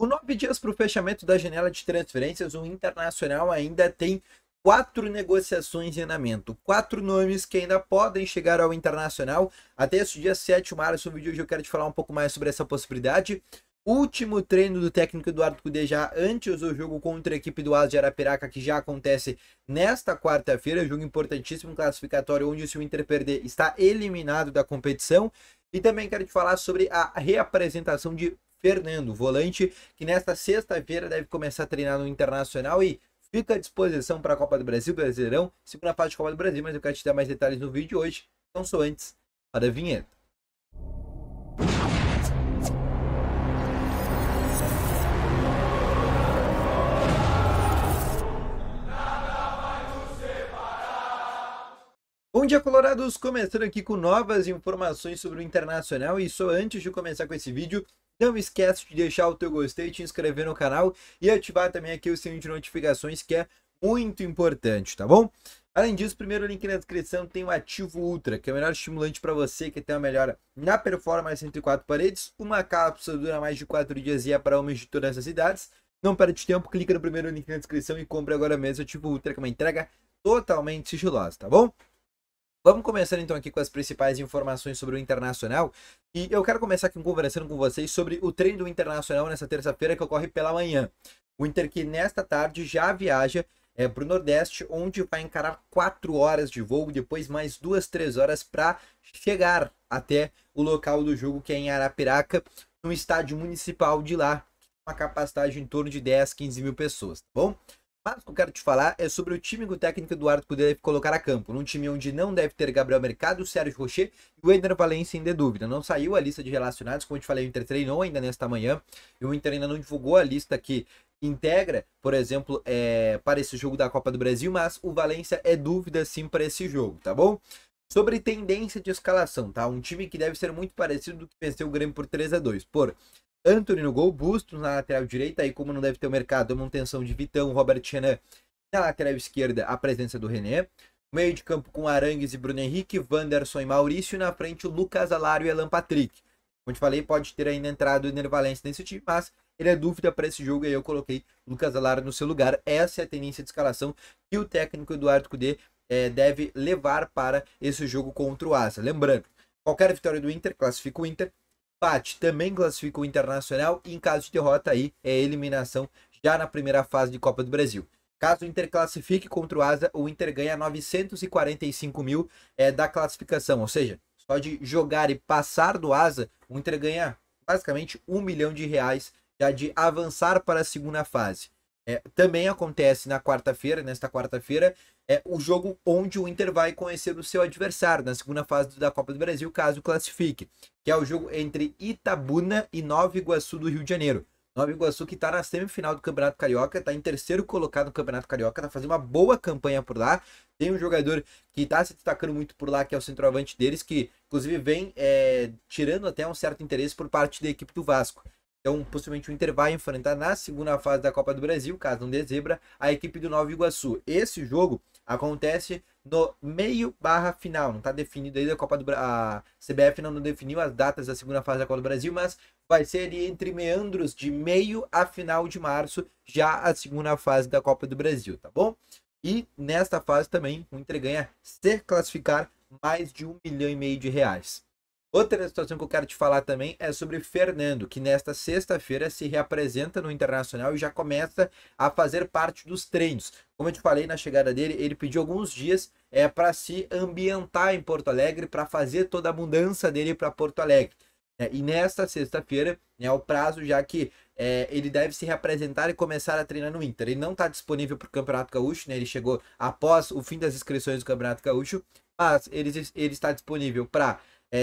Com 9 dias para o fechamento da janela de transferências, o Internacional ainda tem 4 negociações em andamento. 4 nomes que ainda podem chegar ao Internacional até esse dia 7 de março. No vídeo de hoje eu quero te falar um pouco mais sobre essa possibilidade. Último treino do técnico Eduardo Cudê já antes do jogo contra a equipe do AS de Arapiraca, que já acontece nesta quarta-feira. Jogo importantíssimo, classificatório, onde se o Inter perder está eliminado da competição. E também quero te falar sobre a reapresentação de Fernando, volante, que nesta sexta-feira deve começar a treinar no Internacional e fica à disposição para a Copa do Brasil, Brasileirão, segunda fase de Copa do Brasil, mas eu quero te dar mais detalhes no vídeo de hoje. Então, só antes, para a vinheta. Bom dia, colorados! Começando aqui com novas informações sobre o Internacional e só antes de começar com esse vídeo, não esquece de deixar o teu gostei, te inscrever no canal e ativar também aqui o sininho de notificações, que é muito importante, tá bom? Além disso, primeiro link na descrição tem o Ativo Ultra, que é o melhor estimulante para você que tem uma melhora na performance entre 4 paredes. Uma cápsula dura mais de 4 dias e é para homens de todas as idades. Não perde tempo, clica no primeiro link na descrição e compre agora mesmo o Ativo Ultra, que é uma entrega totalmente sigilosa, tá bom? Vamos começar então aqui com as principais informações sobre o Internacional. E eu quero começar aqui conversando com vocês sobre o treino do Internacional nessa terça-feira, que ocorre pela manhã. O Inter que nesta tarde já viaja para o Nordeste, onde vai encarar 4 horas de voo, depois mais 2, 3 horas para chegar até o local do jogo, que é em Arapiraca, no estádio municipal de lá, com uma capacidade de em torno de 10, 15 mil pessoas, tá bom? Mas o que eu quero te falar é sobre o time que o técnico Eduardo Cudê deve colocar a campo. Num time onde não deve ter Gabriel Mercado, Sérgio Rocher e o Ender Valencia ainda é dúvida. Não saiu a lista de relacionados, como eu te falei, o Inter treinou ainda nesta manhã. E o Inter ainda não divulgou a lista que integra, por exemplo, para esse jogo da Copa do Brasil. Mas o Valencia é dúvida sim para esse jogo, tá bom? Sobre tendência de escalação, tá? Um time que deve ser muito parecido do que venceu o Grêmio por 3-2. Por Antony no gol, Bustos na lateral direita, aí como não deve ter o mercado, é uma manutenção de Vitão, Robert Renan. Na lateral esquerda, a presença do René. Meio de campo com Arangues e Bruno Henrique, Wanderson e Maurício. Na frente, o Lucas Alário e Alan Patrick. Como eu te falei, pode ter ainda entrado o Ender Valencia nesse time, mas ele é dúvida para esse jogo e aí eu coloquei Lucas Alário no seu lugar. Essa é a tendência de escalação que o técnico Eduardo Cudê deve levar para esse jogo contra o Asa. Lembrando, qualquer vitória do Inter classifica o Inter. Empate também classifica o Internacional e em caso de derrota aí é eliminação já na primeira fase de Copa do Brasil. Caso o Inter classifique contra o Asa, o Inter ganha 945 mil da classificação, ou seja, só de jogar e passar do Asa, o Inter ganha basicamente R$1 milhão já de avançar para a segunda fase. Também acontece na quarta-feira, nesta quarta-feira, o jogo onde o Inter vai conhecer o seu adversário na segunda fase da Copa do Brasil, caso classifique, que é o jogo entre Itabuna e Nova Iguaçu do Rio de Janeiro. Nova Iguaçu que está na semifinal do Campeonato Carioca, está em terceiro colocado no Campeonato Carioca, está fazendo uma boa campanha por lá. Tem um jogador que está se destacando muito por lá, que é o centroavante deles, que inclusive vem tirando até um certo interesse por parte da equipe do Vasco. Então, possivelmente o Inter vai enfrentar na segunda fase da Copa do Brasil, caso não dê zebra, a equipe do Nova Iguaçu. Esse jogo acontece no meio/final, não está definido ainda a CBF não definiu as datas da segunda fase da Copa do Brasil, mas vai ser ali entre meandros de meio a final de março, já a segunda fase da Copa do Brasil, tá bom? E nesta fase também o Inter ganha, se classificar, mais de R$1,5 milhão. Outra situação que eu quero te falar também é sobre Fernando, que nesta sexta-feira se reapresenta no Internacional e já começa a fazer parte dos treinos. Como eu te falei na chegada dele, ele pediu alguns dias para se ambientar em Porto Alegre, para fazer toda a mudança dele para Porto Alegre. E nesta sexta-feira é o prazo já que ele deve se reapresentar e começar a treinar no Inter. Ele não está disponível para o Campeonato Gaúcho, né? Ele chegou após o fim das inscrições do Campeonato Gaúcho, mas ele está disponível para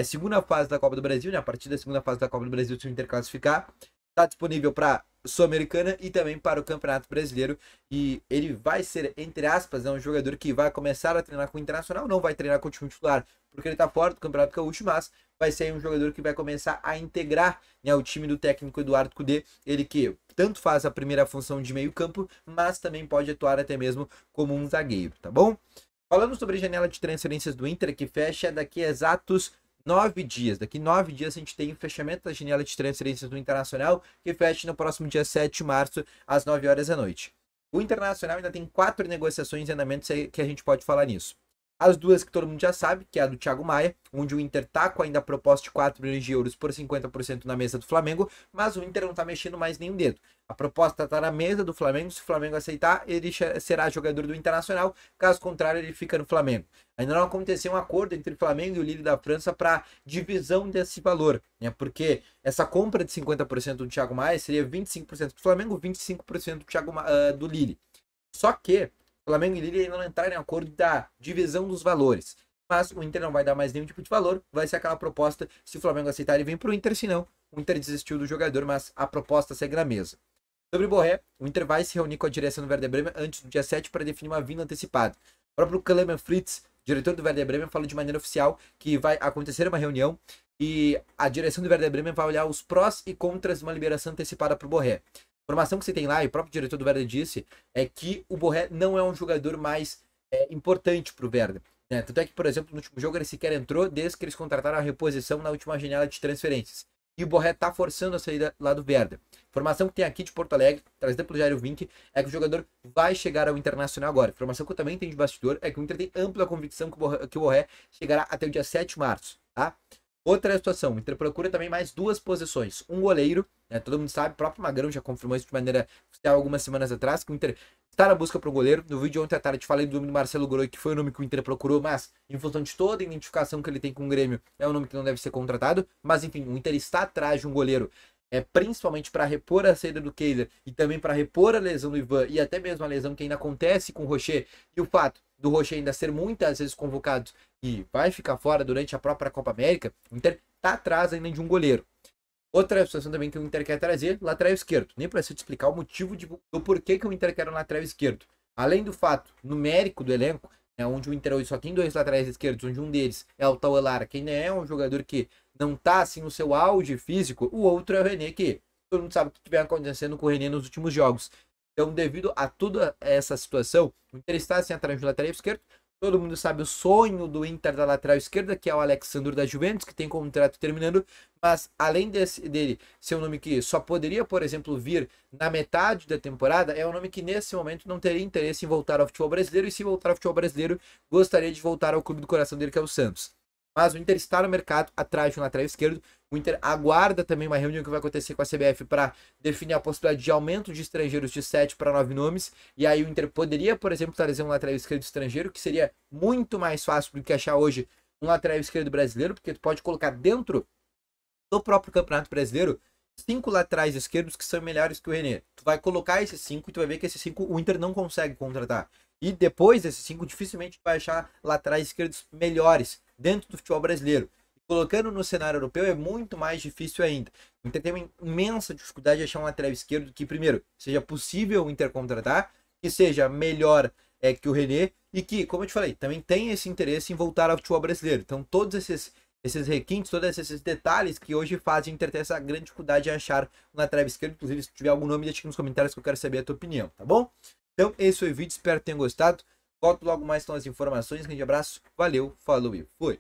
segunda fase da Copa do Brasil, né? A partir da segunda fase da Copa do Brasil, se o Inter classificar, está disponível para Sul-Americana e também para o Campeonato Brasileiro. E ele vai ser, entre aspas, um jogador que vai começar a treinar com o Internacional, não vai treinar com o time titular, porque ele está fora do Campeonato Gaúcho, mas vai ser um jogador que vai começar a integrar, né, o time do técnico Eduardo Cudê. Ele que tanto faz a primeira função de meio campo, mas também pode atuar até mesmo como um zagueiro, tá bom? Falando sobre a janela de transferências do Inter, que fecha daqui a exatos 9 dias. Daqui 9 dias a gente tem o fechamento da janela de transferências do Internacional, que fecha no próximo dia 7 de março, às 9 horas da noite. O Internacional ainda tem 4 negociações em andamento que a gente pode falar nisso. As duas que todo mundo já sabe, que é a do Thiago Maia, onde o Inter tá com ainda a proposta de 4 milhões de euros por 50% na mesa do Flamengo, mas o Inter não tá mexendo mais nenhum dedo. A proposta tá na mesa do Flamengo, se o Flamengo aceitar, ele será jogador do Internacional, caso contrário ele fica no Flamengo. Ainda não aconteceu um acordo entre o Flamengo e o Lille da França para divisão desse valor, né? Porque essa compra de 50% do Thiago Maia seria 25% do Flamengo, 25% do Lille. Só que Flamengo e Lille ainda não entraram em acordo da divisão dos valores. Mas o Inter não vai dar mais nenhum tipo de valor. Vai ser aquela proposta, se o Flamengo aceitar, ele vem pro Inter, se não, o Inter desistiu do jogador, mas a proposta segue na mesa. Sobre o Borré, o Inter vai se reunir com a direção do Werder Bremen antes do dia 7 para definir uma vinda antecipada. O próprio Clemens Fritz, diretor do Werder Bremen, falou de maneira oficial que vai acontecer uma reunião e a direção do Werder Bremen vai olhar os prós e contras de uma liberação antecipada para o Borré. A informação que você tem lá, e o próprio diretor do Werder disse, é que o Borré não é um jogador mais importante para o Werder. Né? Tanto é que, por exemplo, no último jogo ele sequer entrou desde que eles contrataram a reposição na última janela de transferências. E o Borré tá forçando a saída lá do Werder. Informação que tem aqui de Porto Alegre, trazida pelo Jairo Vink, é que o jogador vai chegar ao Internacional agora. Informação que eu também tenho de bastidor é que o Inter tem ampla convicção que o Borré chegará até o dia 7 de março. Tá? Outra situação, o Inter procura também mais 2 posições. Um goleiro, né, todo mundo sabe, o próprio Magrão já confirmou isso de maneira oficial algumas semanas atrás, que o Inter está na busca para o goleiro. No vídeo de ontem à tarde falei do nome do Marcelo Godoy, que foi o nome que o Inter procurou, mas em função de toda a identificação que ele tem com o Grêmio, é um nome que não deve ser contratado. Mas enfim, o Inter está atrás de um goleiro, principalmente para repor a saída do Kehler e também para repor a lesão do Ivan e até mesmo a lesão que ainda acontece com o Rocher e o fato do Rocher ainda ser muitas vezes convocado e vai ficar fora durante a própria Copa América, o Inter tá atrás ainda de um goleiro. Outra situação também que o Inter quer trazer, lateral esquerdo. Nem preciso te explicar o motivo do porquê que o Inter quer um lateral esquerdo. Além do fato numérico do elenco, onde o Inter hoje só tem 2 laterais esquerdos, onde um deles é o Tauan Lara, que ainda é um jogador que não tá assim no seu auge físico, o outro é o René, que todo mundo sabe o que vem acontecendo com o René nos últimos jogos. Então, devido a toda essa situação, o Inter está assim atrás do lateral esquerdo. Todo mundo sabe o sonho do Inter da lateral esquerda, que é o Alexandre da Juventus, que tem contrato terminando, mas além dele ser um nome que só poderia, por exemplo, vir na metade da temporada, é um nome que nesse momento não teria interesse em voltar ao futebol brasileiro, e se voltar ao futebol brasileiro, gostaria de voltar ao clube do coração dele, que é o Santos. Mas o Inter está no mercado atrás de um lateral esquerdo. O Inter aguarda também uma reunião que vai acontecer com a CBF para definir a possibilidade de aumento de estrangeiros de 7 para 9 nomes. E aí o Inter poderia, por exemplo, trazer um lateral esquerdo estrangeiro, que seria muito mais fácil do que achar hoje um lateral esquerdo brasileiro, porque tu pode colocar dentro do próprio Campeonato Brasileiro 5 laterais esquerdos que são melhores que o René. Tu vai colocar esses 5 e tu vai ver que esses 5 o Inter não consegue contratar. E depois desses 5, dificilmente vai achar laterais esquerdos melhores dentro do futebol brasileiro. Colocando no cenário europeu é muito mais difícil ainda. O Inter tem uma imensa dificuldade de achar um lateral esquerdo que, primeiro, seja possível o Inter contratar, que seja melhor que o René e que, como eu te falei, também tem esse interesse em voltar ao futebol brasileiro. Então, todos esses requintes, todos esses detalhes que hoje fazem o Inter ter essa grande dificuldade de achar um lateral esquerdo. Inclusive, se tiver algum nome, deixa aqui nos comentários que eu quero saber a tua opinião, tá bom? Então, esse foi o vídeo, espero que tenham gostado. Volto logo mais com as informações. Grande abraço, valeu, falou e fui!